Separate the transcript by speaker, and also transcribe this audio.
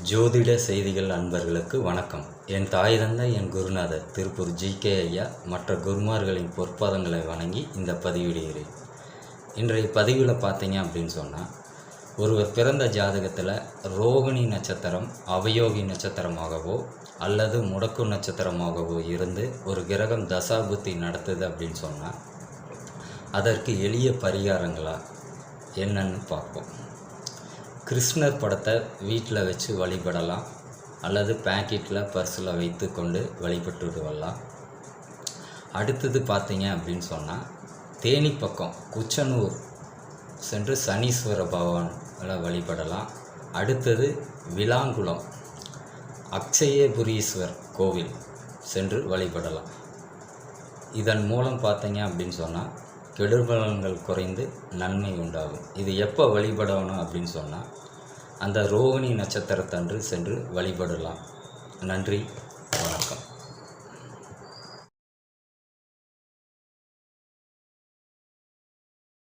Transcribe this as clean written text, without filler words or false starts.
Speaker 1: ஜோதிட செய்திகள் அன்பர்களுக்கு வணக்கம். என் தாய் தந்தை என் குருநாதர் திருப்பூர் ஜி.கே. ஐயா மற்ற குருமார்களின் பொற்பாதங்களை வணங்கி இந்த பதிவிடுகிறேன். இன்றைய பதிவில் பார்த்தீங்க அப்படின்னு சொன்னால், ஒருவர் பிறந்த ஜாதகத்தில் ரோகிணி நட்சத்திரம் அவயோகி நட்சத்திரமாகவோ அல்லது முடக்கு நட்சத்திரமாகவோ இருந்து ஒரு கிரகம் தசாபுத்தி நடத்துது அப்படின்னு சொன்னால், அதற்கு எளிய பரிகாரங்களா என்னன்னு பார்ப்போம். கிருஷ்ணர் படத்தை வீட்டில் வச்சு வழிபடலாம், அல்லது பேக்கெட்டில் பர்ஸில் வைத்து கொண்டு வழிபட்டு வரலாம். அடுத்தது பார்த்தீங்க அப்படின்னு சொன்னால், தேனி பக்கம் குச்சனூர் சென்று சனீஸ்வர பகவானை வழிபடலாம். அடுத்தது விளாங்குளம் அக்ஷயபுரீஸ்வர் கோவில் சென்று வழிபடலாம். இதன் மூலம் பார்த்தீங்க அப்படின்னு சொன்னால் கெடுபலன்கள் குறைந்து நன்மை உண்டாகும். இது எப்போ வழிபடணும் அப்படின்னு சொன்னால், அந்த ரோகிணி நட்சத்திரத்தன்று சென்று வழிபடலாம். நன்றி.